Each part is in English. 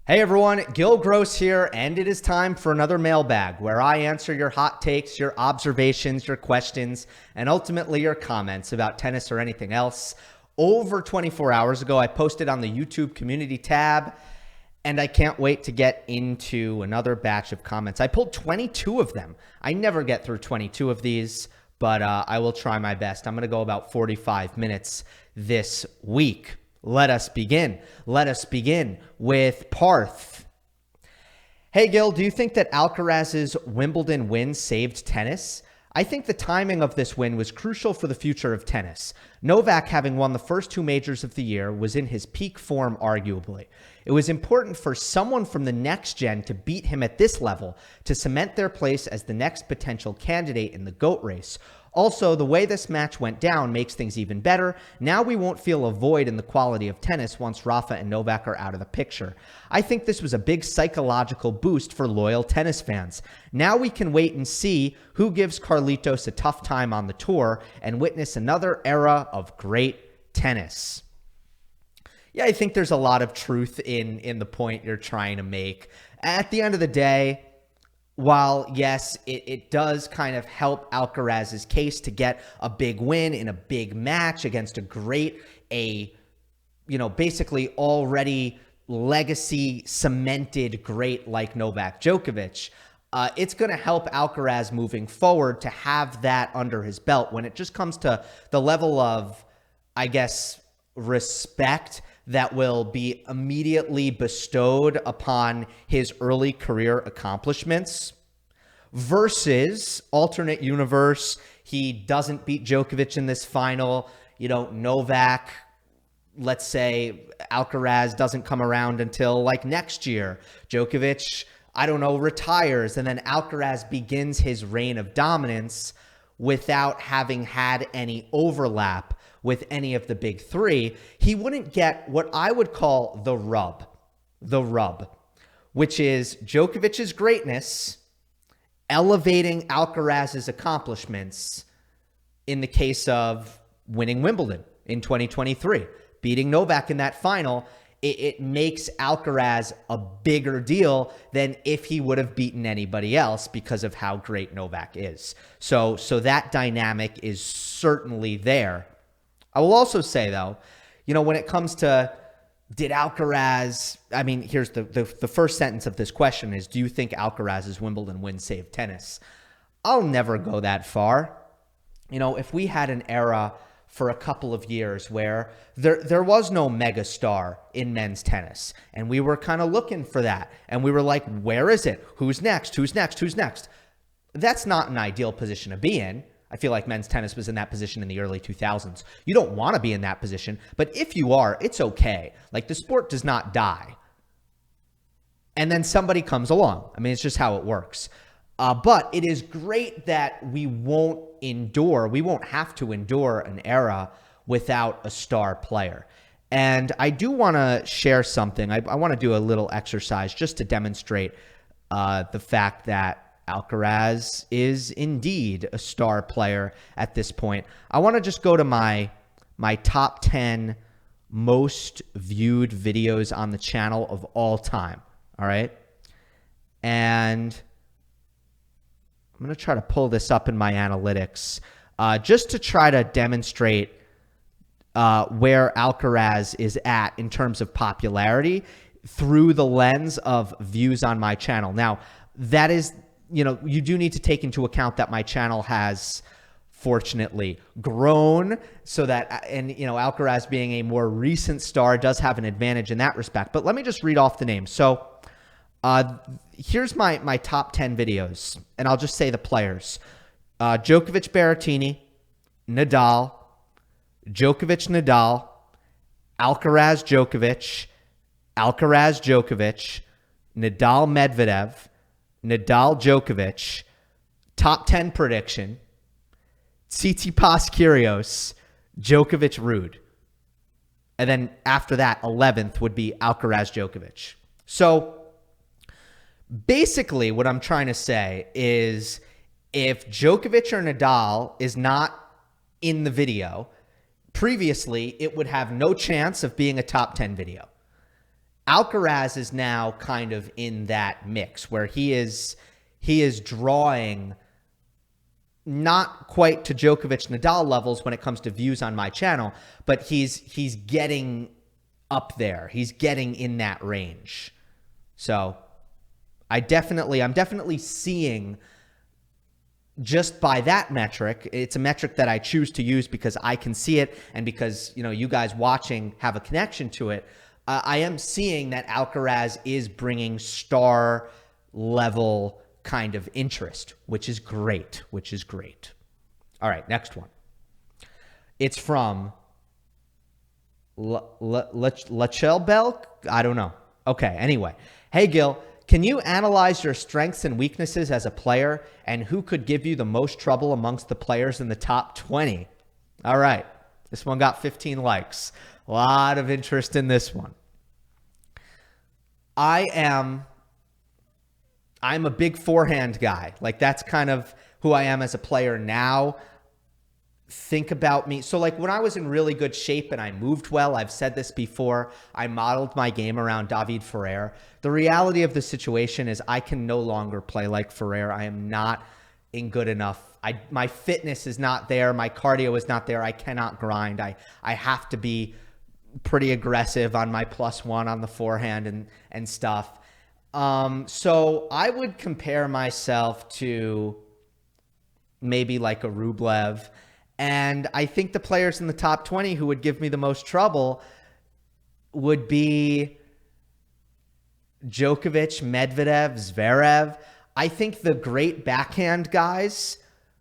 Hey everyone, Gill Gross here, and it is time for another mailbag where I answer your hot takes, your observations, your questions, and ultimately your comments about tennis or anything else. Over 24 hours ago, I posted on the YouTube community tab, and I can't wait to get into another batch of comments. I pulled 22 of them. I never get through 22 of these, but I will try my best. I'm going to go about 45 minutes this week. Let us begin. Let us begin with Parth. Hey, Gil, do you think that Alcaraz's Wimbledon win saved tennis? I think the timing of this win was crucial for the future of tennis. Novak, having won the first two majors of the year, was in his peak form, arguably. It was important for someone from the next gen to beat him at this level to cement their place as the next potential candidate in the GOAT race. Also, the way this match went down makes things even better. Now we won't feel a void in the quality of tennis once Rafa and Novak are out of the picture. I think this was a big psychological boost for loyal tennis fans. Now we can wait and see who gives Carlitos a tough time on the tour and witness another era of great tennis. Yeah, I think there's a lot of truth in the point you're trying to make. At the end of the day, while, yes, it does kind of help Alcaraz's case to get a big win in a big match against basically already legacy cemented great like Novak Djokovic, it's going to help Alcaraz moving forward to have that under his belt when it just comes to the level of, I guess, respect that will be immediately bestowed upon his early career accomplishments versus alternate universe. He doesn't beat Djokovic in this final. Novak, let's say Alcaraz doesn't come around until like next year. Djokovic, retires, and then Alcaraz begins his reign of dominance without having had any overlap with any of the big three. He wouldn't get what I would call the rub, which is Djokovic's greatness elevating Alcaraz's accomplishments in the case of winning Wimbledon in 2023, beating Novak in that final. It makes Alcaraz a bigger deal than if he would have beaten anybody else because of how great Novak is. So that dynamic is certainly there. I will also say, though, when it comes to did Alcaraz, here's the first sentence of this question is, do you think Alcaraz's Wimbledon win saved tennis? I'll never go that far. If we had an era for a couple of years where there was no mega star in men's tennis, and we were kind of looking for that, and we were like, where is it? Who's next? Who's next? Who's next? That's not an ideal position to be in. I feel like men's tennis was in that position in the early 2000s. You don't want to be in that position, but if you are, it's okay. Like, the sport does not die. And then somebody comes along. It's just how it works. But it is great that we won't have to endure an era without a star player. And I do want to share something. I want to do a little exercise just to demonstrate the fact that Alcaraz is indeed a star player at this point. I want to just go to my top 10 most viewed videos on the channel of all time. All right. And I'm going to try to pull this up in my analytics just to try to demonstrate where Alcaraz is at in terms of popularity through the lens of views on my channel. Now, that is, you do need to take into account that my channel has fortunately grown so that, and Alcaraz being a more recent star does have an advantage in that respect. But let me just read off the names. So here's my top 10 videos, and I'll just say the players. Djokovic, Berrettini, Nadal, Djokovic, Nadal, Alcaraz, Djokovic, Alcaraz, Djokovic, Nadal, Medvedev, Nadal, Djokovic, top 10 prediction, Tsitsipas, Kyrgios, Djokovic, Ruud. And then after that, 11th would be Alcaraz, Djokovic. So basically what I'm trying to say is if Djokovic or Nadal is not in the video, previously it would have no chance of being a top 10 video. Alcaraz is now kind of in that mix where he is drawing not quite to Djokovic Nadal levels when it comes to views on my channel, but he's getting up there. He's getting in that range. So I'm definitely seeing, just by that metric, it's a metric that I choose to use because I can see it and because, you guys watching have a connection to it. I am seeing that Alcaraz is bringing star level kind of interest, which is great, All right, next one. It's from Lachelbel? I don't know. Okay, anyway. Hey, Gill, can you analyze your strengths and weaknesses as a player and who could give you the most trouble amongst the players in the top 20? All right, this one got 15 likes. A lot of interest in this one. I'm a big forehand guy. Like, that's kind of who I am as a player now. Think about me. So, like, when I was in really good shape and I moved well, I've said this before, I modeled my game around David Ferrer. The reality of the situation is I can no longer play like Ferrer. I am not in good enough. My fitness is not there. My cardio is not there. I cannot grind. I have to be pretty aggressive on my +1 on the forehand and stuff. So I would compare myself to maybe like a Rublev. And I think the players in the top 20 who would give me the most trouble would be Djokovic, Medvedev, Zverev. I think the great backhand guys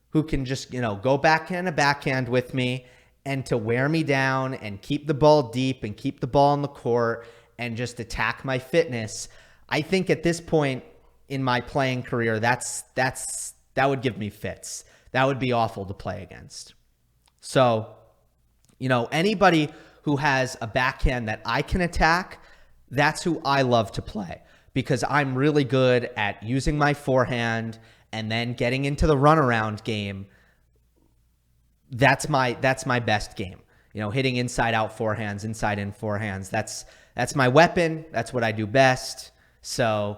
who can just, go backhand to backhand with me and to wear me down and keep the ball deep and keep the ball in the court and just attack my fitness. I think at this point in my playing career, that would give me fits. That would be awful to play against. So, anybody who has a backhand that I can attack, that's who I love to play because I'm really good at using my forehand and then getting into the runaround game. That's my best game. Hitting inside out forehands, inside in forehands. That's my weapon. That's what I do best. So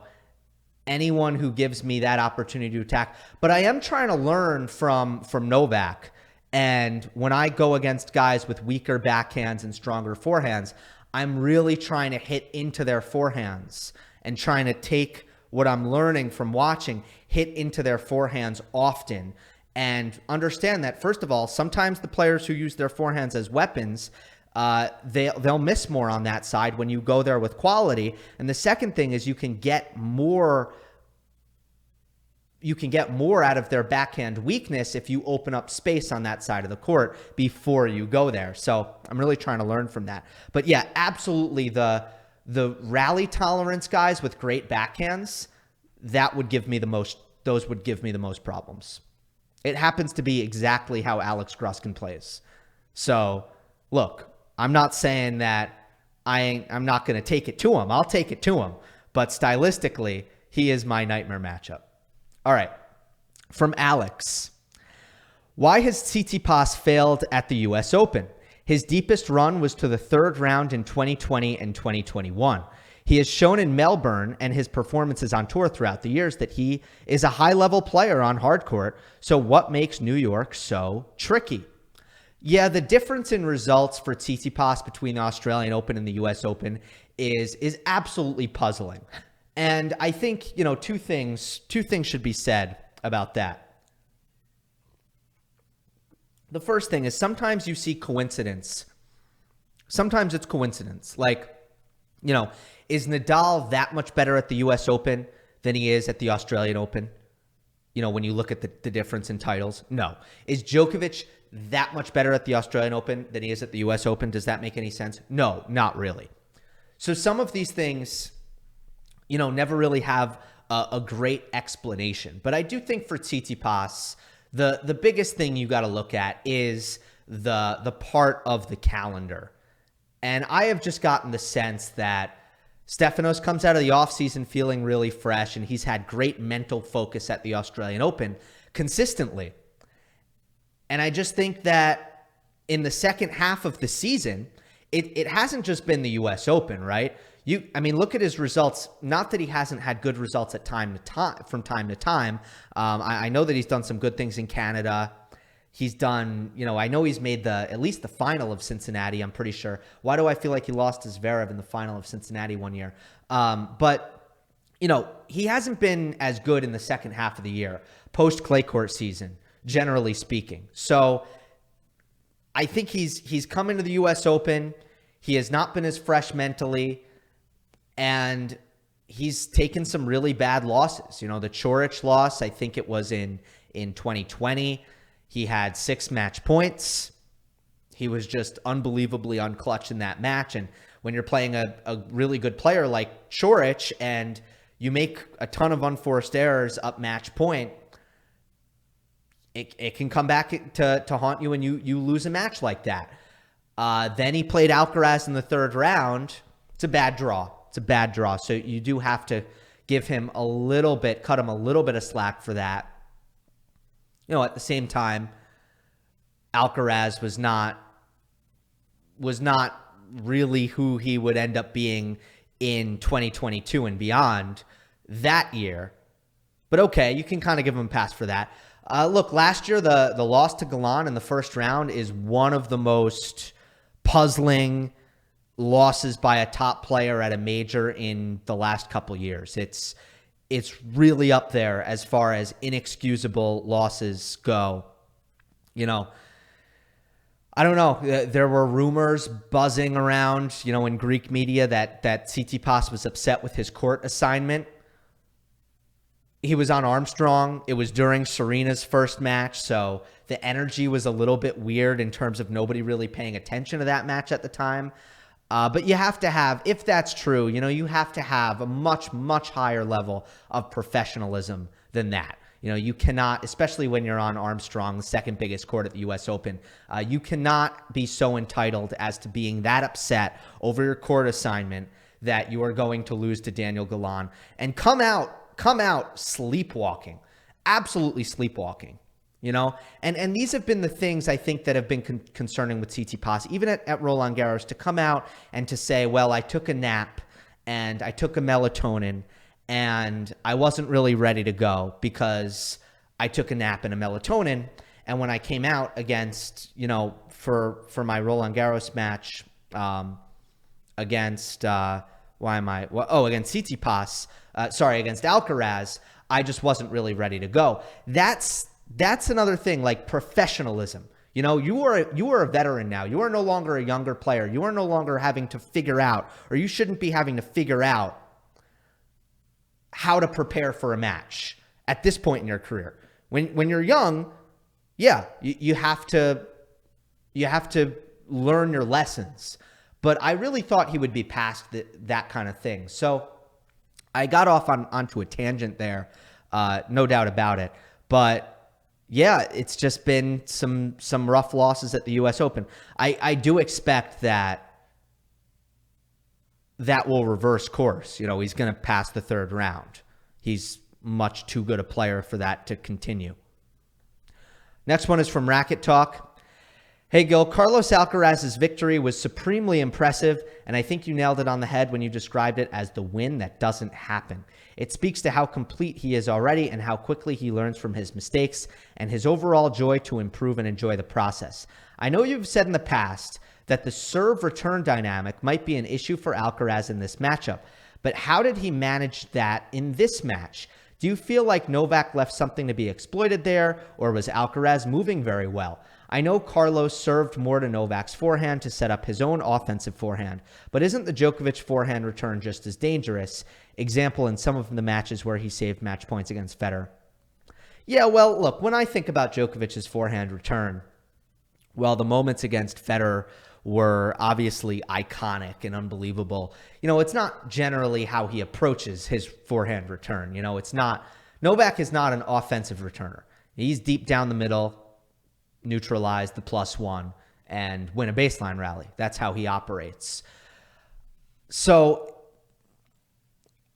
anyone who gives me that opportunity to attack, but I am trying to learn from Novak. And when I go against guys with weaker backhands and stronger forehands, I'm really trying to hit into their forehands and trying to take what I'm learning from watching, hit into their forehands often, and understand that, first of all, sometimes the players who use their forehands as weapons, they'll miss more on that side when you go there with quality. And the second thing is you can get more out of their backhand weakness if you open up space on that side of the court before you go there. So I'm really trying to learn from that. But yeah, absolutely the rally tolerance guys with great backhands, those would give me the most problems. It happens to be exactly how Alex Gruskin plays. So look, I'm not saying that I'm not going to take it to him. I'll take it to him. But stylistically, he is my nightmare matchup. All right. From Alex. Why has Tsitsipas failed at the U.S. Open? His deepest run was to the third round in 2020 and 2021. He has shown in Melbourne and his performances on tour throughout the years that he is a high-level player on hard court. So what makes New York so tricky? Yeah, the difference in results for Tsitsipas between the Australian Open and the U.S. Open is absolutely puzzling. And I think, two things should be said about that. The first thing is sometimes you see coincidence. Sometimes it's coincidence. Like, is Nadal that much better at the U.S. Open than he is at the Australian Open? When you look at the difference in titles? No. Is Djokovic that much better at the Australian Open than he is at the U.S. Open? Does that make any sense? No, not really. So some of these things, never really have a great explanation. But I do think for Tsitsipas, the biggest thing you got to look at is the part of the calendar. And I have just gotten the sense that Stefanos comes out of the offseason feeling really fresh, and he's had great mental focus at the Australian Open consistently. And I just think that in the second half of the season, it hasn't just been the U.S. Open, right? I mean, look at his results. Not that he hasn't had good results from time to time. I know that he's done some good things in Canada. He's done, I know he's made at least the final of Cincinnati, I'm pretty sure. Why do I feel like he lost to Zverev in the final of Cincinnati one year? But he hasn't been as good in the second half of the year, post clay court season, generally speaking. So I think he's come into the U.S. Open. He has not been as fresh mentally, and he's taken some really bad losses. The Coric loss, I think it was in 2020. He had 6 match points. He was just unbelievably unclutched in that match. And when you're playing a really good player like Coric and you make a ton of unforced errors up match point, it can come back to haunt you, and you lose a match like that. Then he played Alcaraz in the third round. It's a bad draw. So you do have to give him cut him a little bit of slack for that. At the same time, Alcaraz was not really who he would end up being in 2022 and beyond that year. But okay, you can kind of give him a pass for that. Look, last year, the loss to Galan in the first round is one of the most puzzling losses by a top player at a major in the last couple years. It's really up there as far as inexcusable losses go. I don't know. There were rumors buzzing around, in Greek media that Tsitsipas was upset with his court assignment. He was on Armstrong. It was during Serena's first match, so the energy was a little bit weird in terms of nobody really paying attention to that match at the time. But you have to have, if that's true, you have to have a much, much higher level of professionalism than that. You cannot, especially when you're on Armstrong, the second biggest court at the U.S. Open, you cannot be so entitled as to being that upset over your court assignment that you are going to lose to Daniil Galan and come out sleepwalking, absolutely sleepwalking. And these have been the things I think that have been concerning with Tsitsipas, even at Roland Garros, to come out and to say, well, I took a nap and I took a melatonin and I wasn't really ready to go because I took a nap and a melatonin. And when I came out against, for my Roland Garros match against Tsitsipas, against Alcaraz, I just wasn't really ready to go. That's another thing, like professionalism. You are a veteran now. You are no longer a younger player. You are no longer having to figure out, or you shouldn't be having to figure out how to prepare for a match at this point in your career. When you're young, yeah, you have to learn your lessons. But I really thought he would be past that kind of thing. So I got off onto a tangent there, no doubt about it. But yeah, it's just been some rough losses at the U.S. Open. I do expect that will reverse course. He's going to pass the third round. He's much too good a player for that to continue. Next one is from Racket Talk. Hey, Gill, Carlos Alcaraz's victory was supremely impressive, and I think you nailed it on the head when you described it as the win that doesn't happen. It speaks to how complete he is already and how quickly he learns from his mistakes and his overall joy to improve and enjoy the process. I know you've said in the past that the serve-return dynamic might be an issue for Alcaraz in this matchup, but how did he manage that in this match? Do you feel like Novak left something to be exploited there, or was Alcaraz moving very well? I know Carlos served more to Novak's forehand to set up his own offensive forehand, but isn't the Djokovic forehand return just as dangerous? Example, in some of the matches where he saved match points against Federer. Yeah, well, look, when I think about Djokovic's forehand return, well, the moments against Federer were obviously iconic and unbelievable. It's not generally how he approaches his forehand return. Novak is not an offensive returner. He's deep down the middle, neutralize the +1 and win a baseline rally. That's how he operates. So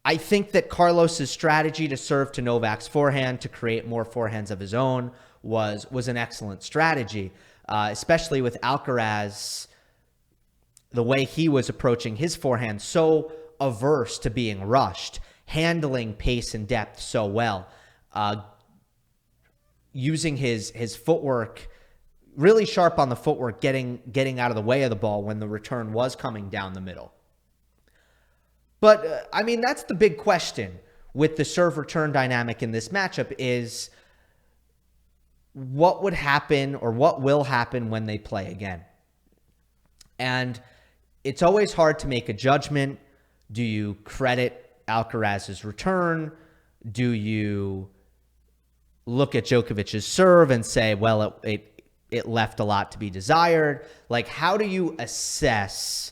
I think that Carlos's strategy to serve to Novak's forehand to create more forehands of his own was an excellent strategy, especially with Alcaraz, the way he was approaching his forehand so averse to being rushed, handling pace and depth so well, using his footwork, really sharp on the footwork, getting out of the way of the ball when the return was coming down the middle. But, I mean, that's the big question with the serve-return dynamic in this matchup is what would happen or what will happen when they play again. And it's always hard to make a judgment. Do you credit Alcaraz's return? Do you look at Djokovic's serve and say, well, it left a lot to be desired? Like, how do you assess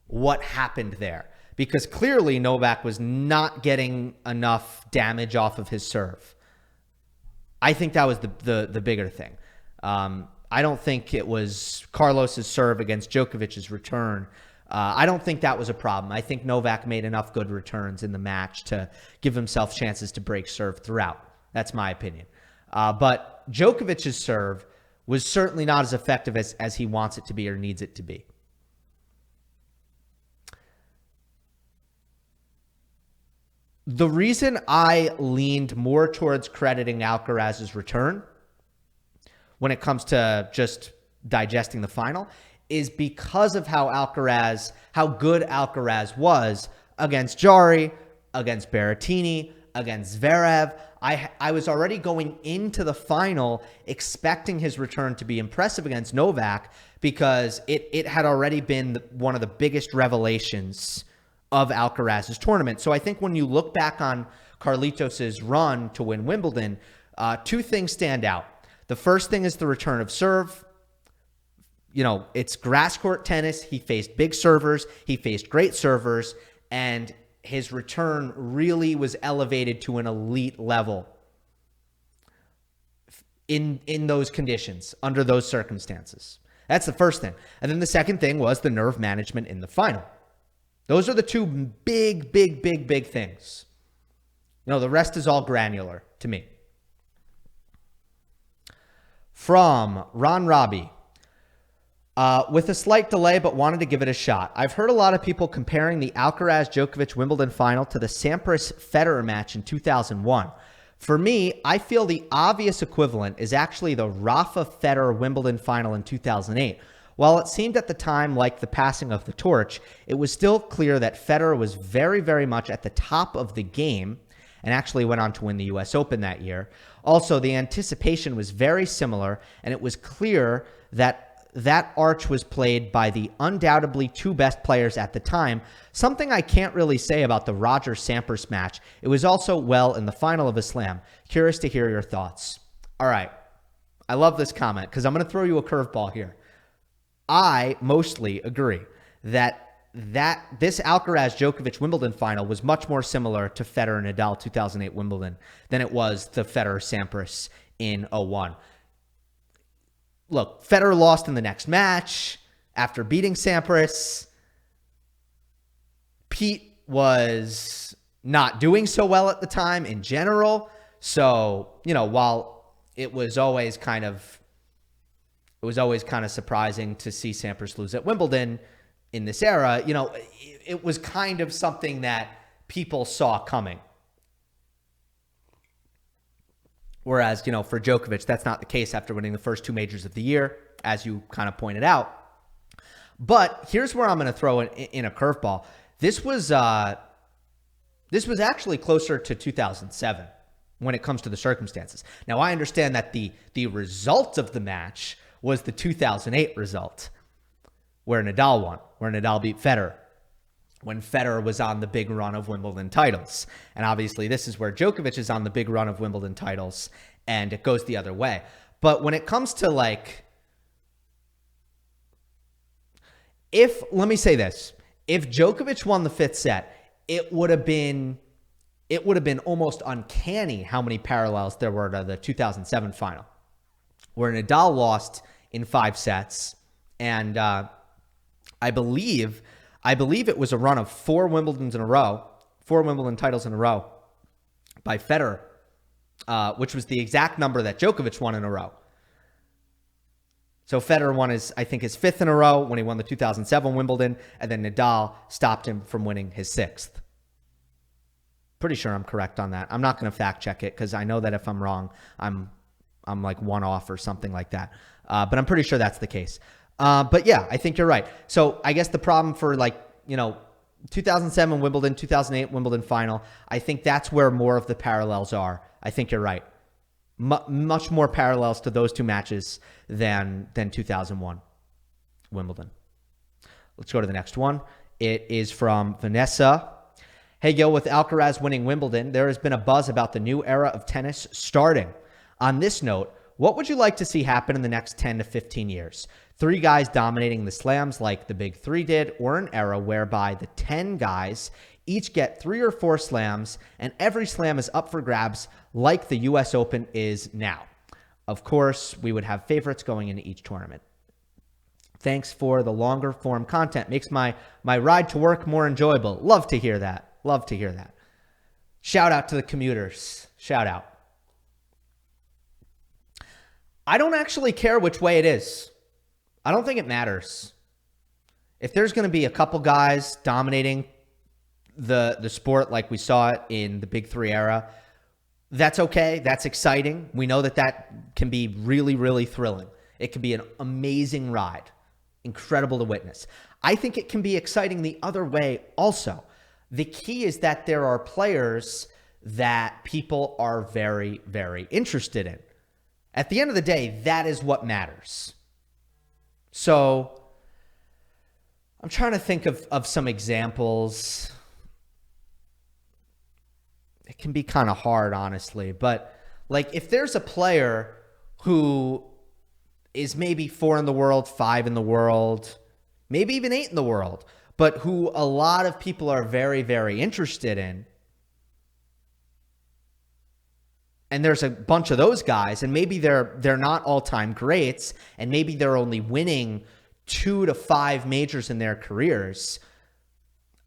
what happened there? Because clearly Novak was not getting enough damage off of his serve. I think that was the bigger thing. I don't think it was Carlos's serve against Djokovic's return. I don't think that was a problem. I think Novak made enough good returns in the match to give himself chances to break serve throughout. That's my opinion. But Djokovic's serve was certainly not as effective as he wants it to be or needs it to be. The reason I leaned more towards crediting Alcaraz's return when it comes to just digesting the final is because of how good Alcaraz was against Jarry, against Berrettini, against Zverev. I was already going into the final expecting his return to be impressive against Novak because it had already been one of the biggest revelations of Alcaraz's tournament. So I think when you look back on Carlitos's run to win Wimbledon, two things stand out. The first thing is the return of serve. You know, it's grass court tennis. He faced big servers. He faced great servers. And his return really was elevated to an elite level in those conditions, under those circumstances. That's the first thing. And then the second thing was the nerve management in the final. Those are the two big things. You know, the rest is all granular to me. From Ron Robbie. With a slight delay, but wanted to give it a shot. I've heard a lot of people comparing the Alcaraz-Djokovic Wimbledon final to the Sampras-Federer match in 2001. For me, I feel the obvious equivalent is actually the Rafa Federer Wimbledon final in 2008. While it seemed at the time like the passing of the torch, it was still clear that Federer was very much at the top of the game and actually went on to win the US Open that year. Also, the anticipation was very similar, and it was clear that arch was played by the undoubtedly two best players at the time, something I can't really say about the Roger-Sampras match. It was also well in the final of a slam. Curious to hear your thoughts. All right. I love this comment because I'm going to throw you a curveball here. I mostly agree that this Alcaraz-Djokovic Wimbledon final was much more similar to Federer-Nadal 2008 Wimbledon than it was the Federer-Sampras in 01. Look, Federer lost in the next match after beating Sampras. Pete was not doing so well at the time in general. So, you know, while it was always kind of surprising to see Sampras lose at Wimbledon in this era, you know, it was kind of something that people saw coming. Whereas, you know, for Djokovic, that's not the case after winning the first two majors of the year, as you kind of pointed out. But here's where I'm going to throw in a curveball. This was actually closer to 2007 when it comes to the circumstances. Now, I understand that the result of the match was the 2008 result, where Nadal won, where Nadal beat Federer, when Federer was on the big run of Wimbledon titles. And obviously, this is where Djokovic is on the big run of Wimbledon titles, and it goes the other way. But when it comes to, like, let me say this, if Djokovic won the fifth set, it would have been almost uncanny how many parallels there were to the 2007 final, where Nadal lost in 5 sets, and I believe it was a run of 4 Wimbledon titles in a row by Federer, which was the exact number that Djokovic won in a row. So Federer won I think his 5th in a row when he won the 2007 Wimbledon, and then Nadal stopped him from winning his 6th. Pretty sure I'm correct on that. I'm not going to fact check it because I know that if I'm wrong, I'm like one off or something like that. But I'm pretty sure that's the case. But yeah, I think you're right. So I guess the problem for 2007 Wimbledon, 2008 Wimbledon final, I think that's where more of the parallels are. I think you're right. Much more parallels to those two matches than 2001 Wimbledon. Let's go to the next one. It is from Vanessa. Hey, Gill, with Alcaraz winning Wimbledon, there has been a buzz about the new era of tennis starting. On this note, what would you like to see happen in the next 10 to 15 years? 3 guys dominating the slams like the big 3 did, or an era whereby the 10 guys each get 3 or 4 slams, and every slam is up for grabs like the U.S. Open is now. Of course, we would have favorites going into each tournament. Thanks for the longer form content. Makes my ride to work more enjoyable. Love to hear that. Love to hear that. Shout out to the commuters. Shout out. I don't actually care which way it is. I don't think it matters. If there's going to be a couple guys dominating the sport like we saw it in the Big 3 era, that's okay. That's exciting. We know that can be really, really thrilling. It can be an amazing ride. Incredible to witness. I think it can be exciting the other way also. The key is that there are players that people are very, very interested in. At the end of the day, that is what matters. So I'm trying to think of some examples. It can be kind of hard, honestly. But like if there's a player who is maybe 4 in the world, 5 in the world, maybe even 8 in the world, but who a lot of people are very, very interested in, and there's a bunch of those guys, and maybe they're not all-time greats, and maybe they're only winning 2 to 5 majors in their careers.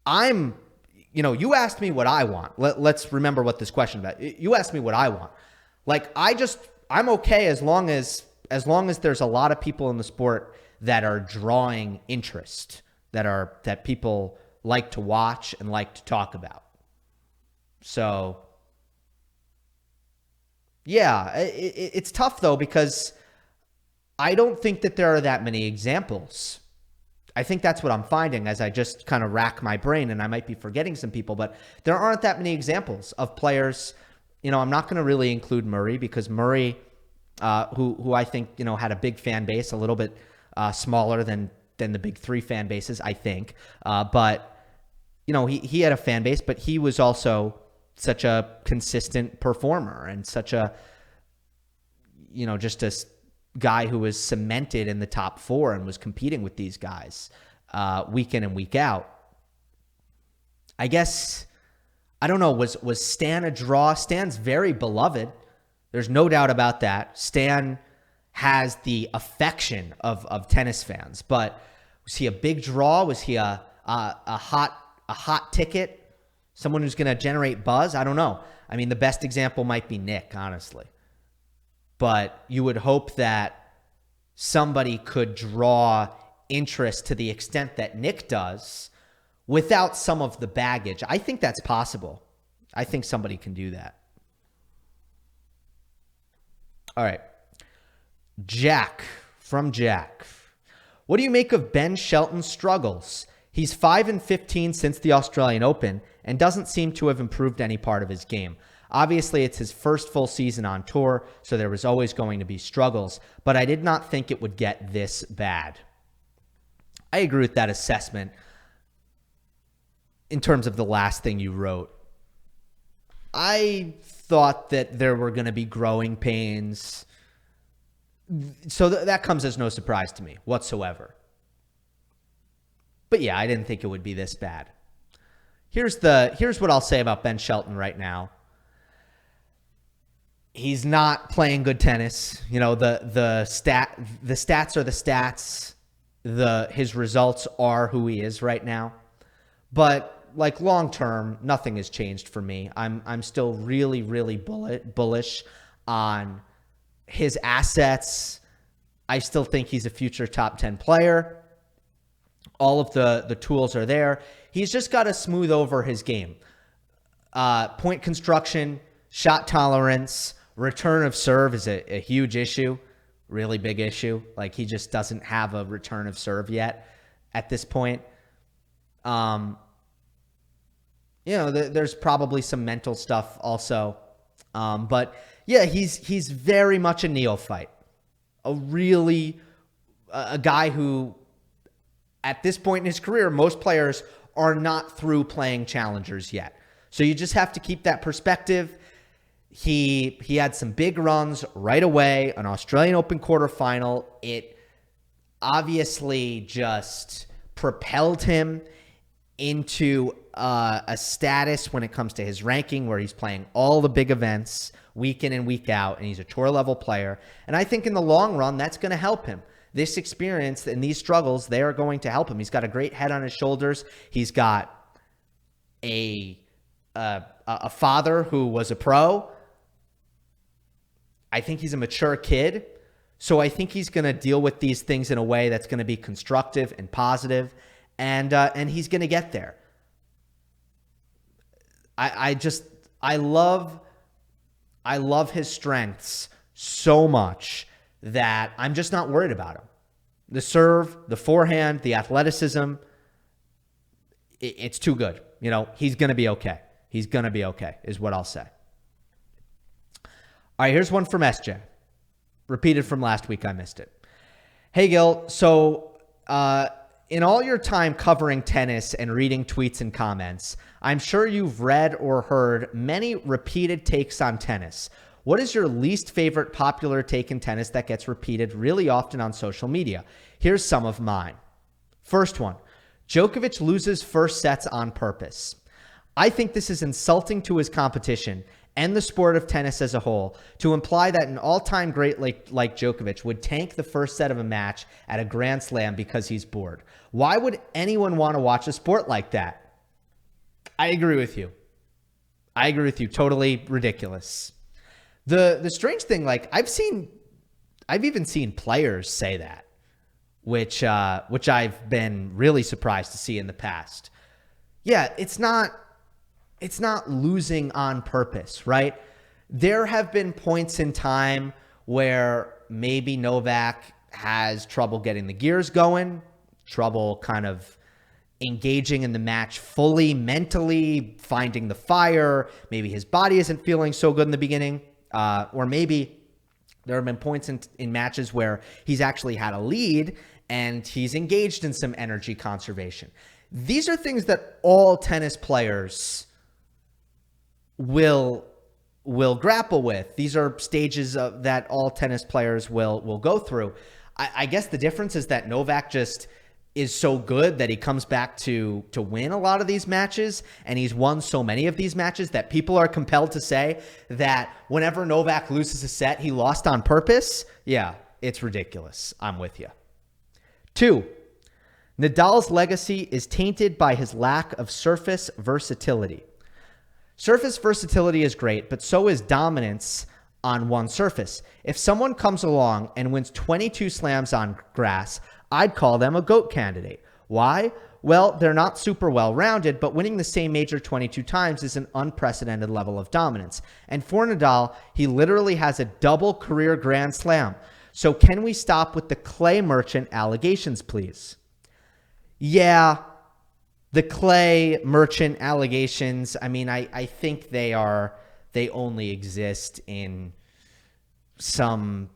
You asked me what I want. Let's remember what this question about. You asked me what I want. Like, I'm okay as long as there's a lot of people in the sport that are drawing interest, that people like to watch and like to talk about. So, yeah, it's tough though, because I don't think that there are that many examples. I think that's what I'm finding as I just kind of rack my brain, and I might be forgetting some people, but there aren't that many examples of players. I'm not going to really include Murray, because Murray, who I think, had a big fan base, a little bit smaller than the big 3 fan bases, I think. But he had a fan base, but he was also such a consistent performer and such a, just a guy who was cemented in the top 4 and was competing with these guys week in and week out. I guess, I don't know, was Stan a draw? Stan's very beloved. There's no doubt about that. Stan has the affection of tennis fans, but was he a big draw? Was he a hot ticket? Someone who's going to generate buzz? I don't know. I mean, the best example might be Nick, honestly. But you would hope that somebody could draw interest to the extent that Nick does without some of the baggage. I think that's possible. I think somebody can do that. All right. Jack from Jack. What do you make of Ben Shelton Struggles? He's 5-15 since the Australian Open and doesn't seem to have improved any part of his game. Obviously, it's his first full season on tour, so there was always going to be struggles, but I did not think it would get this bad. I agree with that assessment in terms of the last thing you wrote. I thought that there were going to be growing pains, so that comes as no surprise to me whatsoever. But yeah, I didn't think it would be this bad. Here's what I'll say about Ben Shelton right now. He's not playing good tennis. The stats are the stats. His results are who he is right now. But like long term, nothing has changed for me. I'm still really, really bullish on his assets. I still think he's a future top 10 player. All of the tools are there. He's just got to smooth over his game. Point construction, shot tolerance, return of serve is a huge issue, really big issue. Like, he just doesn't have a return of serve yet at this point. There's probably some mental stuff also. But yeah, he's very much a neophyte, a guy who at this point in his career, most players are not through playing challengers yet. So you just have to keep that perspective. He had some big runs right away, an Australian Open quarterfinal. It obviously just propelled him into a status when it comes to his ranking where he's playing all the big events week in and week out, and he's a tour level player. And I think in the long run, that's going to help him. This experience and these struggles, they are going to help him. He's got a great head on his shoulders. He's got a father who was a pro. I think he's a mature kid. So I think he's going to deal with these things in a way that's going to be constructive and positive, and he's going to get there. I love his strengths so much that I'm just not worried about him. The serve, the forehand, the athleticism, it's too good. He's going to be okay. He's going to be okay is what I'll say. All right, here's one from SJ. Repeated from last week. I missed it. Hey, Gill. So in all your time covering tennis and reading tweets and comments, I'm sure you've read or heard many repeated takes on tennis. What is your least favorite popular take in tennis that gets repeated really often on social media? Here's some of mine. First one, Djokovic loses first sets on purpose. I think this is insulting to his competition and the sport of tennis as a whole to imply that an all-time great like Djokovic would tank the first set of a match at a Grand Slam because he's bored. Why would anyone want to watch a sport like that? I agree with you. Totally ridiculous. The strange thing, I've even seen players say that, which I've been really surprised to see in the past. Yeah, it's not losing on purpose, right? There have been points in time where maybe Novak has trouble getting the gears going, trouble kind of engaging in the match fully, mentally, finding the fire. Maybe his body isn't feeling so good in the beginning. Or maybe there have been points in matches where he's actually had a lead and he's engaged in some energy conservation. These are things that all tennis players will grapple with. These are stages that all tennis players will go through. I guess the difference is that Novak just is so good that he comes back to win a lot of these matches, and he's won so many of these matches that people are compelled to say that whenever Novak loses a set, he lost on purpose. Yeah, it's ridiculous. I'm with you. 2, Nadal's legacy is tainted by his lack of surface versatility. Surface versatility is great, but so is dominance on one surface. If someone comes along and wins 22 slams on grass, I'd call them a GOAT candidate. Why? Well, they're not super well-rounded, but winning the same major 22 times is an unprecedented level of dominance. And for Nadal, he literally has a double career Grand Slam. So can we stop with the clay merchant allegations, please? Yeah, the clay merchant allegations, I mean, I think they only exist in some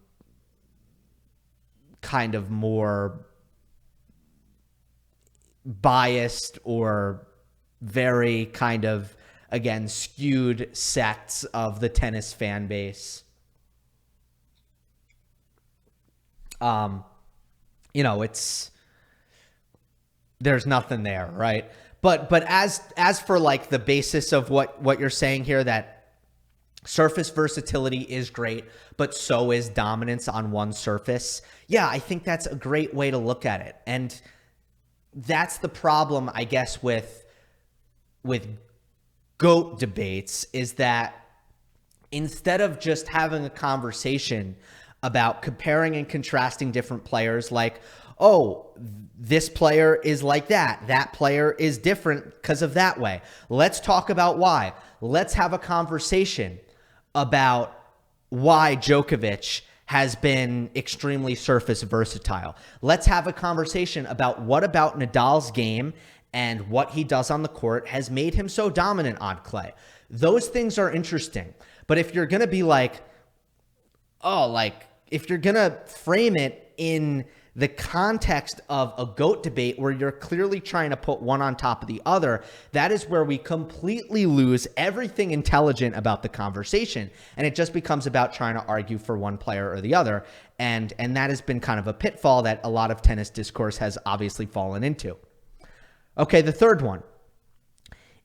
kind of more biased or very kind of, again, skewed sects of the tennis fan base. There's nothing there, right? But as for like the basis of what you're saying here, that surface versatility is great, but so is dominance on one surface. Yeah, I think that's a great way to look at it. And that's the problem, I guess, with GOAT debates, is that instead of just having a conversation about comparing and contrasting different players, like, oh, this player is like that. That player is different because of that way. Let's talk about why. Let's have a conversation about why Djokovic has been extremely surface versatile. Let's have a conversation about what about Nadal's game and what he does on the court has made him so dominant on clay. Those things are interesting. But if you're going to be like, oh, like if you're going to frame it in the context of a GOAT debate where you're clearly trying to put one on top of the other, that is where we completely lose everything intelligent about the conversation. And it just becomes about trying to argue for one player or the other. And that has been kind of a pitfall that a lot of tennis discourse has obviously fallen into. Okay, the third one.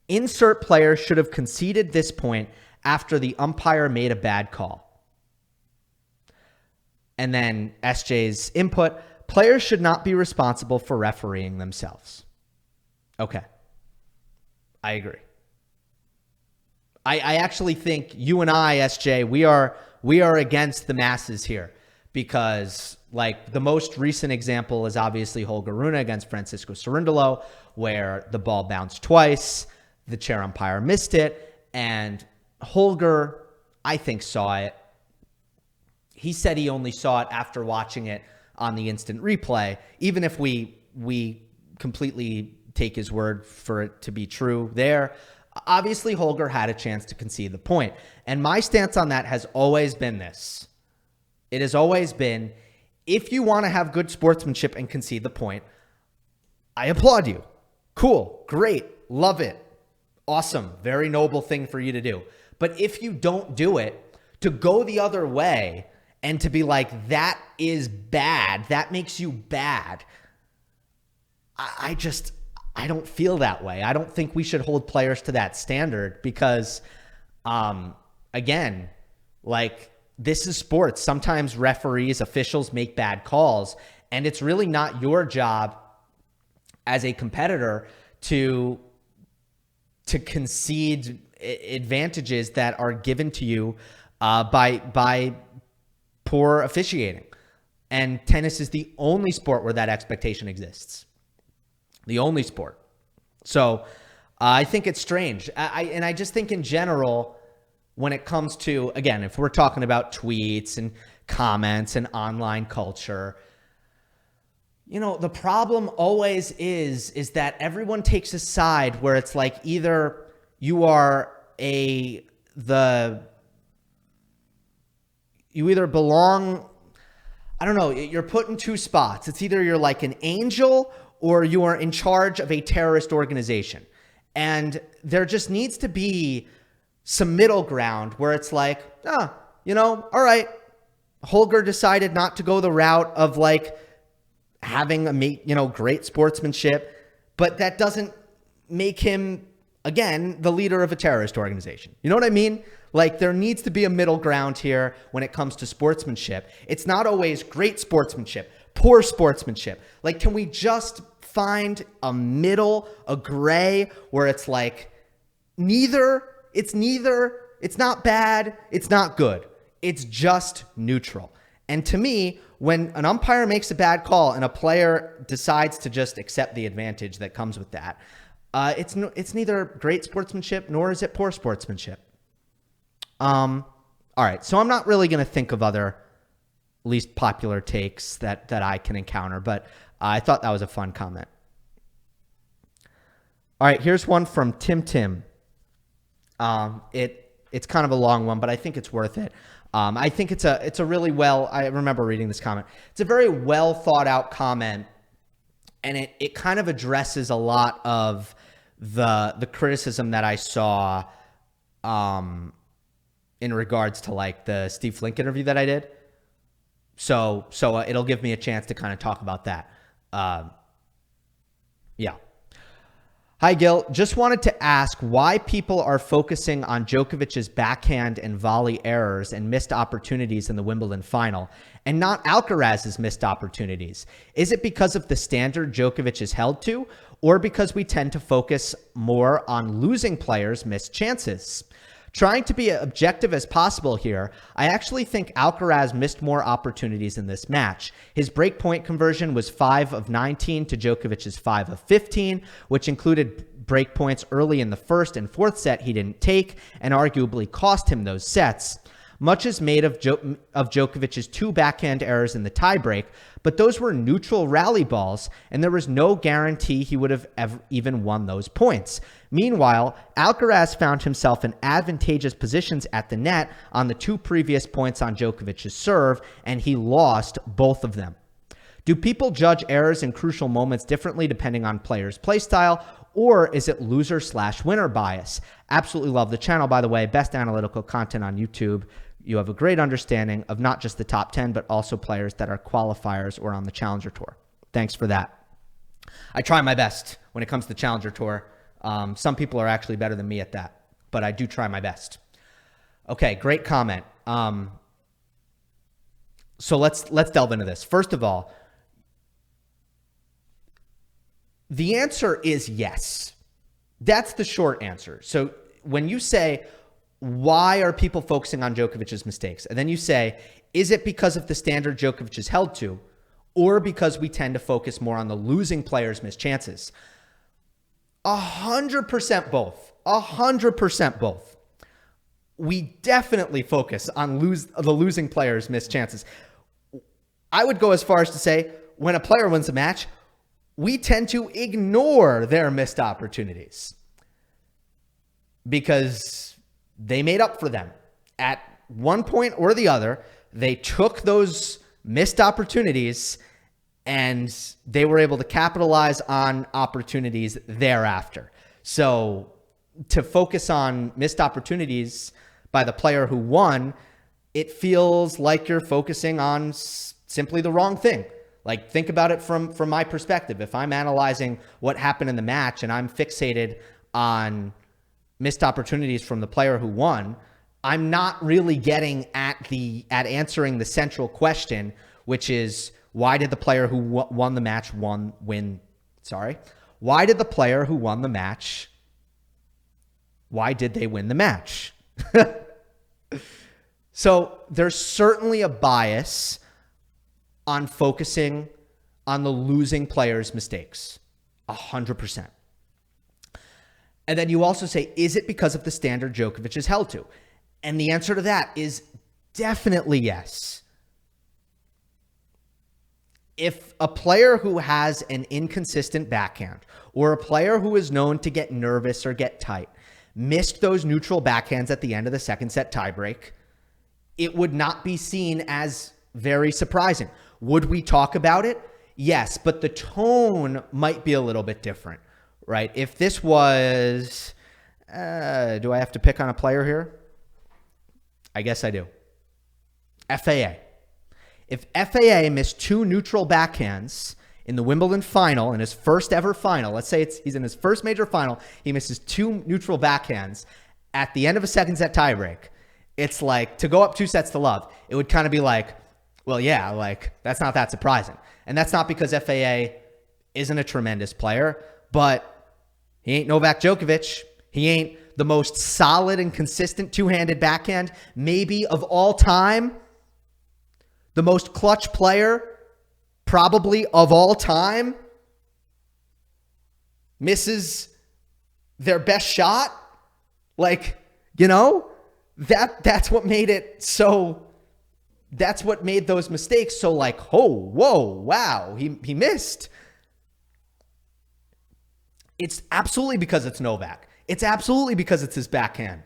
Insert player should have conceded this point after the umpire made a bad call. And then SJ's input, players should not be responsible for refereeing themselves. Okay. I agree. I actually think you and I, SJ, we are against the masses here because like the most recent example is obviously Holger Rune against Francisco Cerundolo, where the ball bounced twice, the chair umpire missed it, and Holger, I think, saw it. He said he only saw it after watching it on the instant replay, even if we completely take his word for it to be true there. Obviously, Holger had a chance to concede the point. And my stance on that has always been this. It has always been, if you want to have good sportsmanship and concede the point, I applaud you. Cool, great, love it. Awesome, very noble thing for you to do. But if you don't do it, to go the other way and to be like, that is bad, that makes you bad, I don't feel that way. I don't think we should hold players to that standard because, again, like, this is sports. Sometimes referees, officials make bad calls, and it's really not your job as a competitor to concede advantages that are given to you by poor officiating. And tennis is the only sport where that expectation exists. The only sport. So I think it's strange. I just think in general, when it comes to, again, if we're talking about tweets and comments and online culture, you know, the problem always is that everyone takes a side where it's like either you are you either belong, I don't know, you're put in two spots. It's either you're like an angel or you are in charge of a terrorist organization. And there just needs to be some middle ground where it's like, you know, all right, Holger decided not to go the route of like having great sportsmanship, but that doesn't make him, again, the leader of a terrorist organization. You know what I mean? Like, there needs to be a middle ground here when it comes to sportsmanship. It's not always great sportsmanship, poor sportsmanship. Like, can we just find a middle, a gray, where it's like neither, it's not bad, it's not good. It's just neutral. And to me, when an umpire makes a bad call and a player decides to just accept the advantage that comes with that, it's neither great sportsmanship nor is it poor sportsmanship. All right, so I'm not really going to think of other least popular takes that I can encounter, but I thought that was a fun comment. All right, here's one from Tim. It's kind of a long one, but I think it's worth it. I think it's a really I remember reading this comment. It's a very well thought out comment, and it kind of addresses a lot of the criticism that I saw in regards to like the Steve Flink interview that I did. So it'll give me a chance to kind of talk about that. Yeah. Hi, Gill. Just wanted to ask why people are focusing on Djokovic's backhand and volley errors and missed opportunities in the Wimbledon final and not Alcaraz's missed opportunities. Is it because of the standard Djokovic is held to, or because we tend to focus more on losing players' missed chances? Trying to be objective as possible here, I actually think Alcaraz missed more opportunities in this match. His breakpoint conversion was 5 of 19 to Djokovic's 5 of 15, which included breakpoints early in the first and fourth set he didn't take and arguably cost him those sets. Much is made of Djokovic's 2 backhand errors in the tiebreak, but those were neutral rally balls, and there was no guarantee he would have even won those points. Meanwhile, Alcaraz found himself in advantageous positions at the net on the 2 previous points on Djokovic's serve, and he lost both of them. Do people judge errors in crucial moments differently depending on players' play style, or is it loser/winner bias? Absolutely love the channel, by the way. Best analytical content on YouTube. You have a great understanding of not just the top 10, but also players that are qualifiers or on the Challenger Tour. Thanks for that. I try my best when it comes to Challenger Tour. Some people are actually better than me at that, but I do try my best. Okay, great comment. So let's delve into this. First of all, the answer is yes. That's the short answer. So when you say, why are people focusing on Djokovic's mistakes? And then you say, is it because of the standard Djokovic is held to, or because we tend to focus more on the losing players' missed chances? 100% both. 100% both. We definitely focus on the losing players' missed chances. I would go as far as to say, when a player wins a match, we tend to ignore their missed opportunities because they made up for them. At one point or the other, they took those missed opportunities and they were able to capitalize on opportunities thereafter. So to focus on missed opportunities by the player who won, it feels like you're focusing on simply the wrong thing. Like, think about it from my perspective. If I'm analyzing what happened in the match and I'm fixated on missed opportunities from the player who won, I'm not really getting at answering the central question, which is, why did the player who won the match why did the player who won the match, why did they win the match? So there's certainly a bias on focusing on the losing player's mistakes. 100%. And then you also say, is it because of the standard Djokovic is held to? And the answer to that is definitely yes. If a player who has an inconsistent backhand, or a player who is known to get nervous or get tight, missed those neutral backhands at the end of the second set tiebreak, it would not be seen as very surprising. Would we talk about it? Yes, but the tone might be a little bit different, right? If this was, do I have to pick on a player here? I guess I do. FAA. If FAA missed 2 neutral backhands in the Wimbledon final, in his first ever final, let's say he's in his first major final, he misses 2 neutral backhands at the end of a second set tiebreak, it's like, to go up 2-0, it would kind of be like, well, yeah, like, that's not that surprising. And that's not because FAA isn't a tremendous player, but he ain't Novak Djokovic. He ain't the most solid and consistent two-handed backhand, maybe of all time. The most clutch player, probably of all time, misses their best shot. Like, you know, that's what made it so... That's what made those mistakes so like, oh, whoa, wow, he missed. It's absolutely because it's Novak. It's absolutely because it's his backhand.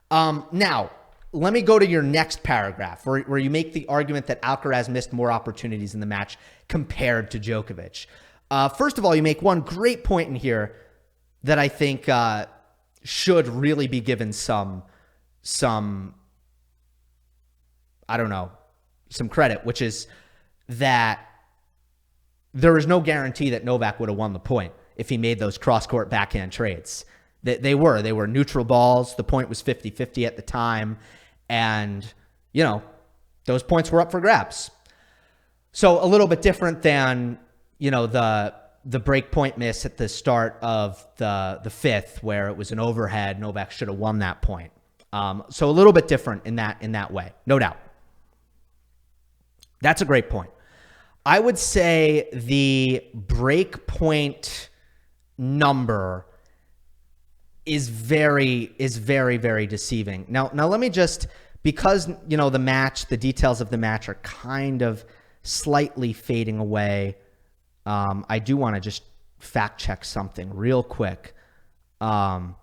Now, let me go to your next paragraph where you make the argument that Alcaraz missed more opportunities in the match compared to Djokovic. First of all, you make one great point in here that I think should really be given some I don't know, some credit, which is that there is no guarantee that Novak would have won the point if he made those cross-court backhand trades. They were neutral balls. The point was 50-50 at the time. And, you know, those points were up for grabs. So a little bit different than, you know, the the break point miss at the start of the fifth, where it was an overhead. Novak should have won that point. So a little bit different in that way, no doubt. That's a great point. I would say the break point number is very, very deceiving. Now let me just, because, the details of the match are kind of slightly fading away. I do want to just fact check something real quick. When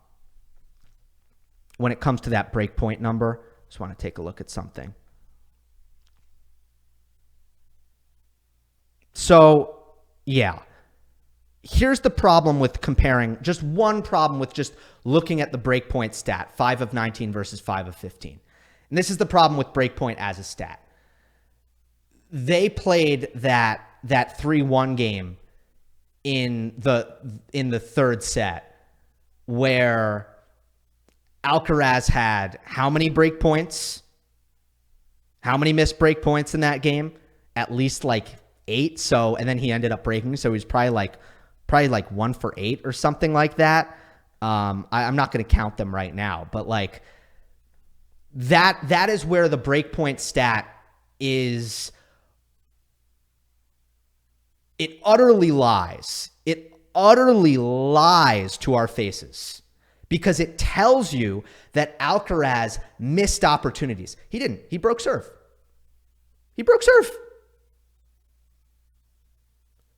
it comes to that break point number, just want to take a look at something. So, yeah. Here's the problem with comparing, just one problem with just looking at the breakpoint stat, 5 of 19 versus 5 of 15. And this is the problem with breakpoint as a stat. They played that 3-1 game in the third set, where Alcaraz had how many breakpoints? How many missed breakpoints in that game? At least like 8. So, and then he ended up breaking. So he was probably like 1 for 8 or something like that. I'm not going to count them right now, but like that is where the breakpoint stat is. It utterly lies. It utterly lies to our faces, because it tells you that Alcaraz missed opportunities. He didn't. He broke serve. He broke serve.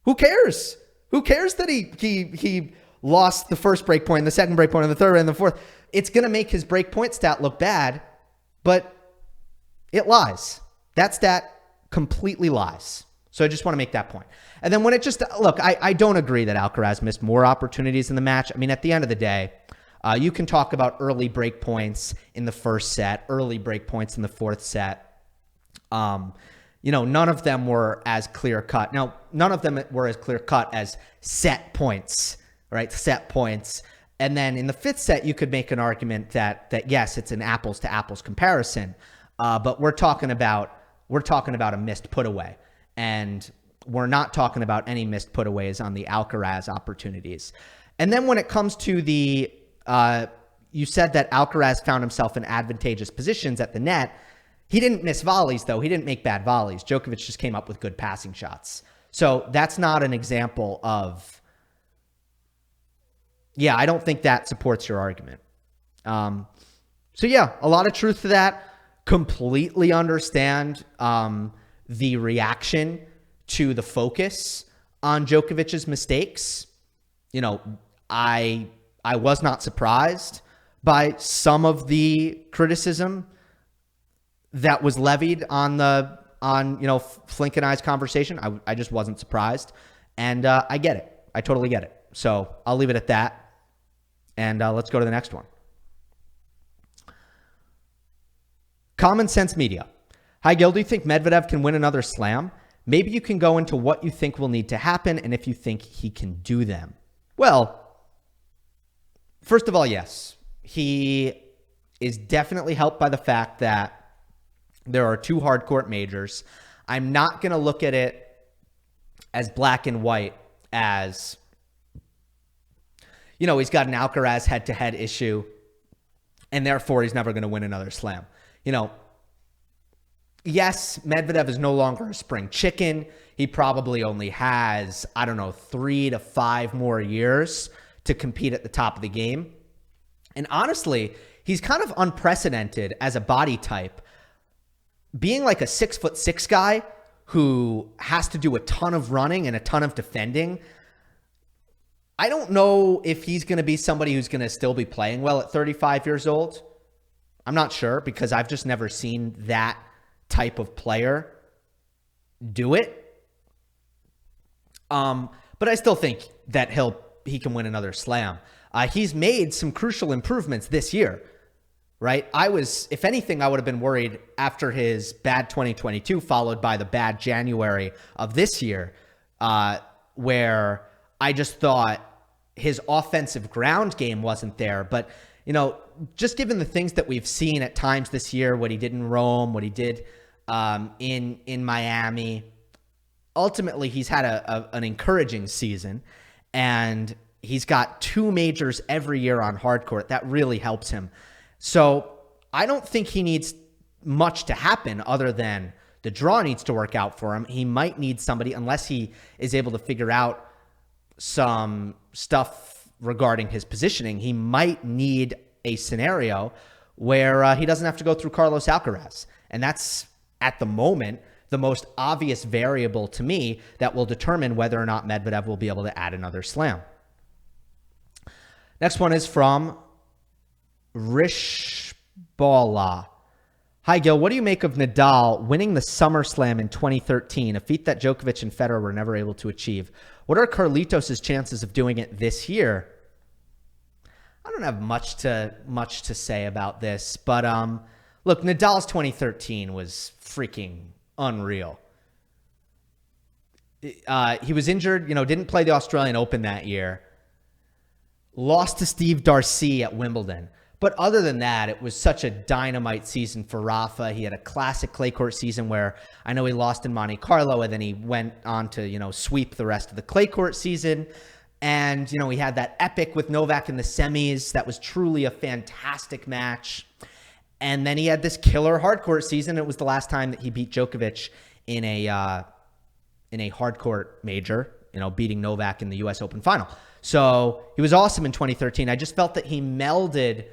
Who cares? Who cares that he lost the first break point, the second break point, and the third and the fourth? It's going to make his break point stat look bad, but it lies. That stat completely lies. So I just want to make that point. And then when it just, look, I don't agree that Alcaraz missed more opportunities in the match. I mean, at the end of the day, you can talk about early break points in the first set, early break points in the fourth set. None of them were as clear cut. Now, none of them were as clear cut as set points, right? Set points. And then in the fifth set, you could make an argument that yes, it's an apples to apples comparison. But we're talking about a missed put away, and we're not talking about any missed put aways on the Alcaraz opportunities. And then when it comes to the, you said that Alcaraz found himself in advantageous positions at the net. He didn't miss volleys, though. He didn't make bad volleys. Djokovic just came up with good passing shots. So that's not an example of, I don't think that supports your argument. So yeah, a lot of truth to that. Completely understand the reaction to the focus on Djokovic's mistakes. I was not surprised by some of the criticism that was levied on Flink and I's conversation. I just wasn't surprised, and I get it. I totally get it. So I'll leave it at that, and let's go to the next one. Common Sense Media. Hi, Gill. Do you think Medvedev can win another slam? Maybe you can go into what you think will need to happen and if you think he can do them. Well, first of all, yes. He is definitely helped by the fact that there are 2 hard court majors. I'm not going to look at it as black and white as, he's got an Alcaraz head-to-head issue, and therefore he's never going to win another slam. Yes, Medvedev is no longer a spring chicken. He probably only has, 3 to 5 more years to compete at the top of the game. And honestly, he's kind of unprecedented as a body type. Being like a 6'6" guy who has to do a ton of running and a ton of defending, I don't know if he's going to be somebody who's going to still be playing well at 35 years old. I'm not sure, because I've just never seen that type of player do it. But I still think that he can win another slam. He's made some crucial improvements this year, right? If anything, I would have been worried after his bad 2022, followed by the bad January of this year, where I just thought his offensive ground game wasn't there. But, just given the things that we've seen at times this year, what he did in Rome, what he did in Miami, ultimately he's had an encouraging season, and he's got 2 majors every year on hard court. That really helps him. So I don't think he needs much to happen other than the draw needs to work out for him. He might need somebody, unless he is able to figure out some stuff regarding his positioning, he might need a scenario where he doesn't have to go through Carlos Alcaraz. And that's, at the moment, the most obvious variable to me that will determine whether or not Medvedev will be able to add another slam. Next one is from Rishbala. Hi, Gil. What do you make of Nadal winning the Summer Slam in 2013, a feat that Djokovic and Federer were never able to achieve? What are Carlitos' chances of doing it this year? I don't have much to say about this, but look, Nadal's 2013 was freaking unreal. He was injured, didn't play the Australian Open that year. Lost to Steve Darcy at Wimbledon. But other than that, it was such a dynamite season for Rafa. He had a classic clay court season where I know he lost in Monte Carlo, and then he went on to, sweep the rest of the clay court season. And, he had that epic with Novak in the semis. That was truly a fantastic match. And then he had this killer hard court season. It was the last time that he beat Djokovic in a hard court major, beating Novak in the US Open final. So he was awesome in 2013. I just felt that he melded.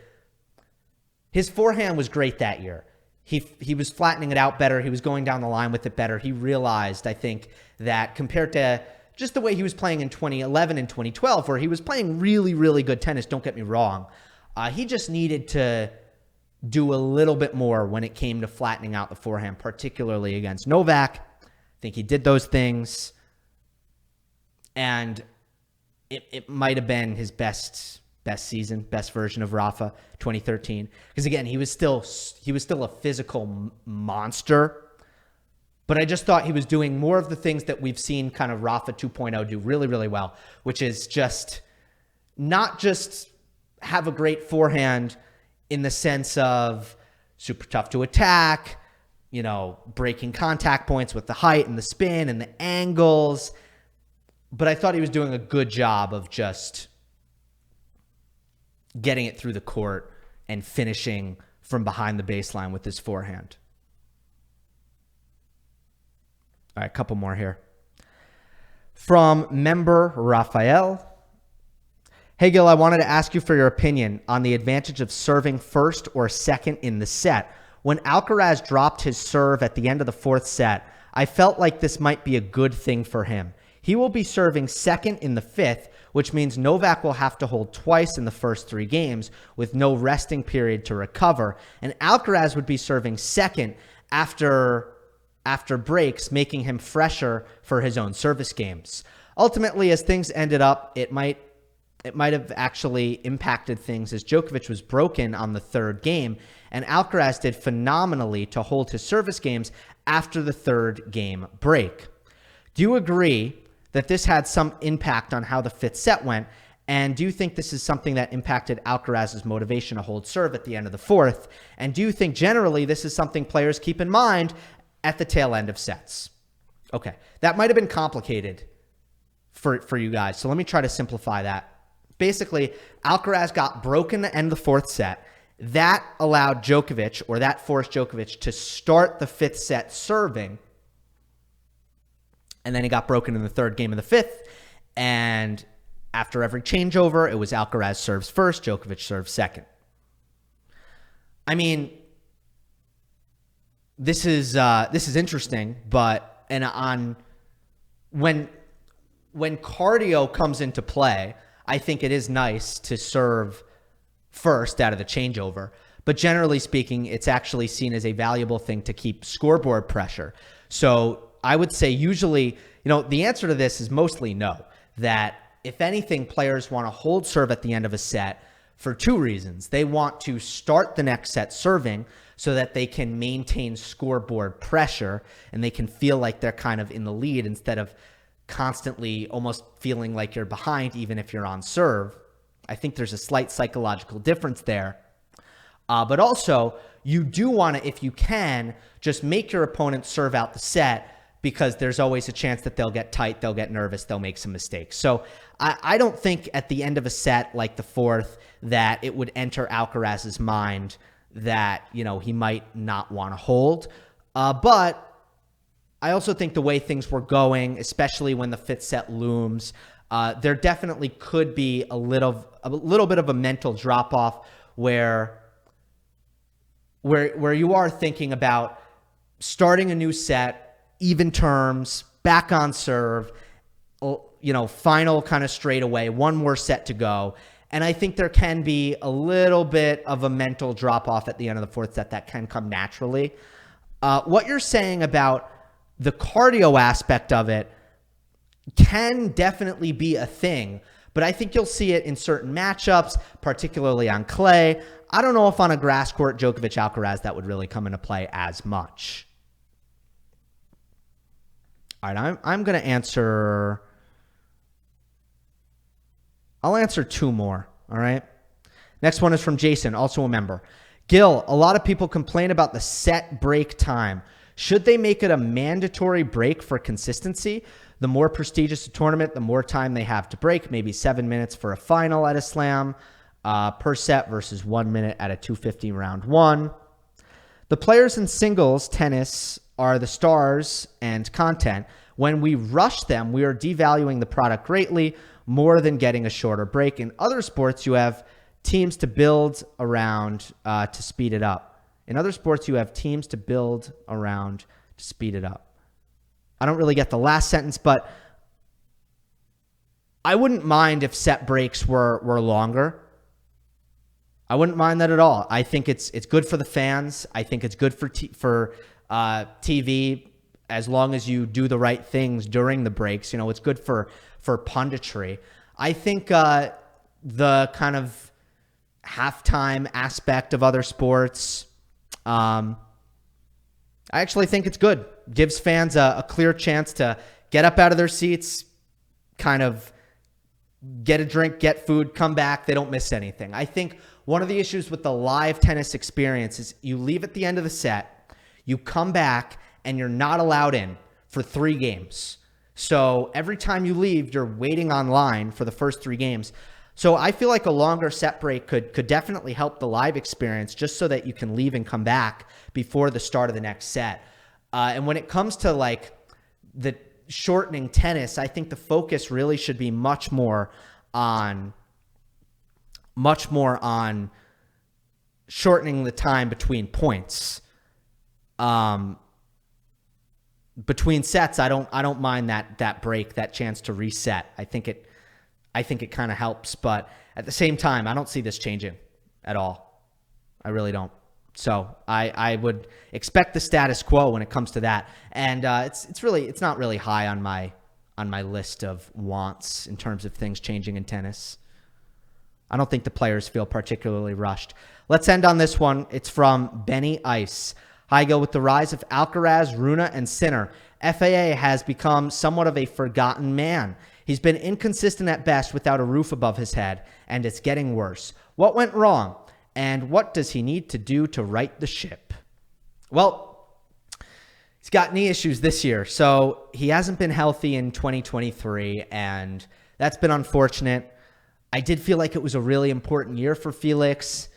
His forehand was great that year. He was flattening it out better. He was going down the line with it better. He realized, I think, that compared to just the way he was playing in 2011 and 2012, where he was playing really, really good tennis, don't get me wrong, he just needed to do a little bit more when it came to flattening out the forehand, particularly against Novak. I think he did those things, and it might have been his best season, best version of Rafa, 2013. Because again, he was still a physical monster, but I just thought he was doing more of the things that we've seen kind of Rafa 2.0 do really, really well, which is just not just have a great forehand in the sense of super tough to attack, breaking contact points with the height and the spin and the angles. But I thought he was doing a good job of just getting it through the court and finishing from behind the baseline with his forehand. All right, a couple more here. From member Raphael. Hey, Gil, I wanted to ask you for your opinion on the advantage of serving first or second in the set. When Alcaraz dropped his serve at the end of the 4th set, I felt like this might be a good thing for him. He will be serving second in the 5th, which means Novak will have to hold twice in the first 3 games with no resting period to recover. And Alcaraz would be serving second after breaks, making him fresher for his own service games. Ultimately, as things ended up, it might have actually impacted things, as Djokovic was broken on the 3rd game, and Alcaraz did phenomenally to hold his service games after the 3rd game break. Do you agree that this had some impact on how the 5th set went? And do you think this is something that impacted Alcaraz's motivation to hold serve at the end of the 4th? And do you think generally this is something players keep in mind at the tail end of sets? Okay, that might have been complicated for you guys. So let me try to simplify that. Basically, Alcaraz got broken at the end of the 4th set. That allowed Djokovic, or that forced Djokovic, to start the 5th set serving. And then he got broken in the 3rd game of the 5th. And after every changeover, it was Alcaraz serves first, Djokovic serves second. I mean, this is interesting, but when cardio comes into play, I think it is nice to serve first out of the changeover. But generally speaking, it's actually seen as a valuable thing to keep scoreboard pressure. So I would say usually, the answer to this is mostly no. That if anything, players want to hold serve at the end of a set for 2 reasons. They want to start the next set serving so that they can maintain scoreboard pressure and they can feel like they're kind of in the lead instead of constantly almost feeling like you're behind even if you're on serve. I think there's a slight psychological difference there. But also, you do want to, if you can, just make your opponent serve out the set because there's always a chance that they'll get tight, they'll get nervous, they'll make some mistakes. So I don't think at the end of a set like the fourth that it would enter Alcaraz's mind that, he might not want to hold. But I also think the way things were going, especially when the fifth set looms, there definitely could be a little bit of a mental drop off where you are thinking about starting a new set, even terms, back on serve, final kind of straightaway, one more set to go. And I think there can be a little bit of a mental drop off at the end of the fourth set that can come naturally. What you're saying about the cardio aspect of it can definitely be a thing, but I think you'll see it in certain matchups, particularly on clay. I don't know if on a grass court, Djokovic-Alcaraz, that would really come into play as much. All right, I'm going to answer... I'll answer two more, all right? Next one is from Jason, also a member. Gill, a lot of people complain about the set break time. Should they make it a mandatory break for consistency? The more prestigious the tournament, the more time they have to break, maybe 7 minutes for a final at a slam per set versus 1 minute at a 250 round one. The players in singles tennis are the stars and content. When we rush them, we are devaluing the product greatly, more than getting a shorter break. In other sports, you have teams to build around to speed it up. In other sports, you have teams to build around to speed it up. I don't really get the last sentence, but I wouldn't mind if set breaks were longer. I wouldn't mind that at all. I think it's good for the fans. I think it's good for TV as long as you do the right things during the breaks. It's good for punditry. I think the kind of halftime aspect of other sports, I actually think it's good. Gives fans a clear chance to get up out of their seats, kind of get a drink, get food, come back. They don't miss anything. I think one of the issues with the live tennis experience is you leave at the end of the set, you come back, and you're not allowed in for 3 games. So every time you leave, you're waiting online for the first 3 games. So I feel like a longer set break could definitely help the live experience just so that you can leave and come back before the start of the next set. And when it comes to like the shortening tennis, I think the focus really should be much more on shortening the time between points. Between sets, I don't mind that break, that chance to reset. I think it kind of helps, but at the same time, I don't see this changing at all. I really don't. So I would expect the status quo when it comes to that, and it's not really high on my list of wants in terms of things changing in tennis. I don't think the players feel particularly rushed. Let's end on this one. It's from Benny Ice. Hi, Gill. With the rise of Alcaraz, Rune, and Sinner, FAA has become somewhat of a forgotten man. He's been inconsistent at best without a roof above his head, and it's getting worse. What went wrong, and what does he need to do to right the ship? Well, he's got knee issues this year, so he hasn't been healthy in 2023, and that's been unfortunate. I did feel like it was a really important year for Felix.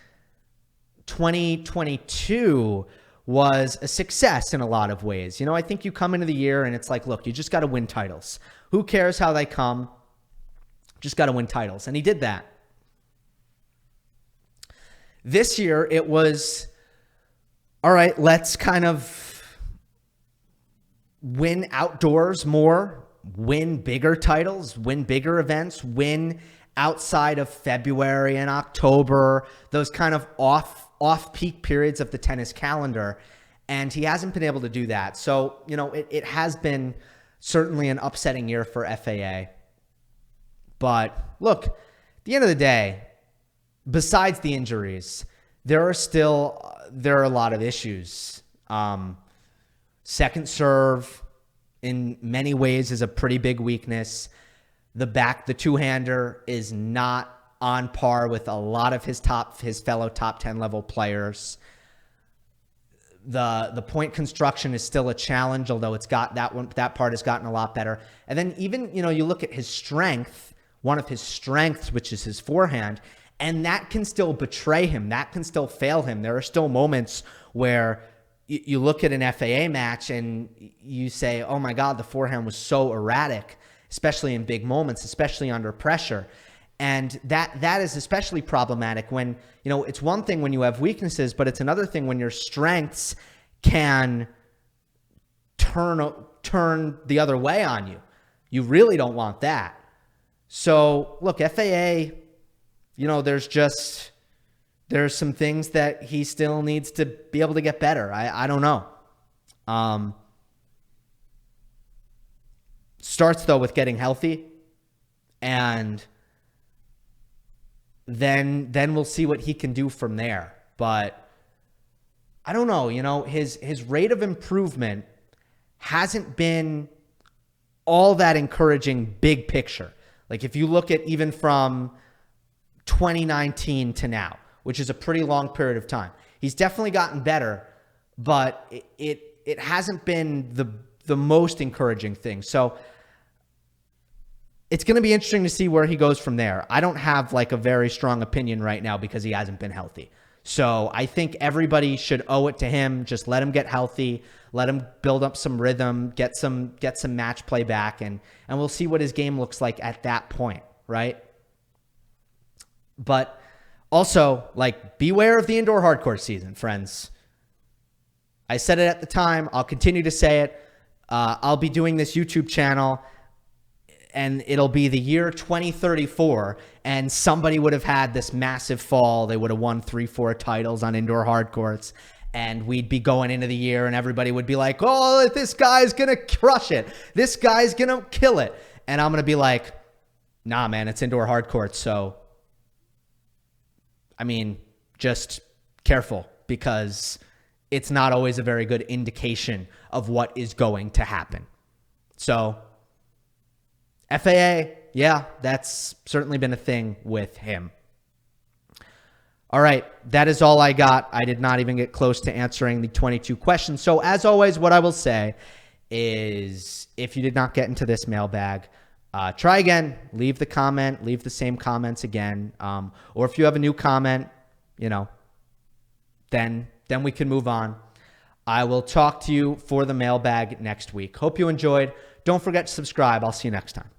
2022 was a success in a lot of ways. I think you come into the year and it's like, look, you just got to win titles. Who cares how they come? Just got to win titles. And he did that. This year, it was, all right, let's kind of win outdoors more, win bigger titles, win bigger events, win outside of February and October, those kind of off-peak periods of the tennis calendar, and he hasn't been able to do that. So, it has been certainly an upsetting year for FAA. But look, at the end of the day, besides the injuries, there are a lot of issues. Second serve, in many ways, is a pretty big weakness. The two-hander is not on par with a lot of his fellow top 10 level players. The point construction is still a challenge, although it's got that part has gotten a lot better. And then even, you look at his strength, one of his strengths, which is his forehand, and that can still betray him. That can still fail him. There are still moments where you look at an FAA match and you say, oh my God, the forehand was so erratic, especially in big moments, especially under pressure. And that is especially problematic when, it's one thing when you have weaknesses, but it's another thing when your strengths can turn the other way on you. You really don't want that. So look, FAA, there's some things that he still needs to be able to get better. I don't know. Starts though with getting healthy, and then we'll see what he can do from there. But I don't know, his rate of improvement hasn't been all that encouraging big picture. Like if you look at even from 2019 to now, which is a pretty long period of time, he's definitely gotten better, but it hasn't been the most encouraging thing. So it's going to be interesting to see where he goes from there. I don't have like a very strong opinion right now because he hasn't been healthy. So I think everybody should owe it to him. Just let him get healthy, let him build up some rhythm, get some match play back, and we'll see what his game looks like at that point, right? But also, like, beware of the indoor hardcourt season, friends. I said it at the time. I'll continue to say it. I'll be doing this YouTube channel, and it'll be the year 2034, and somebody would have had this massive fall. They would have won 3-4 titles on indoor hardcourts, and we'd be going into the year, and everybody would be like, oh, this guy's going to crush it. This guy's going to kill it. And I'm going to be like, nah, man, it's indoor hardcourts, so just careful, because it's not always a very good indication of what is going to happen. So FAA, yeah, that's certainly been a thing with him. All right, that is all I got. I did not even get close to answering the 22 questions. So as always, what I will say is if you did not get into this mailbag, try again, leave the comment, leave the same comments again. Or if you have a new comment, then we can move on. I will talk to you for the mailbag next week. Hope you enjoyed. Don't forget to subscribe. I'll see you next time.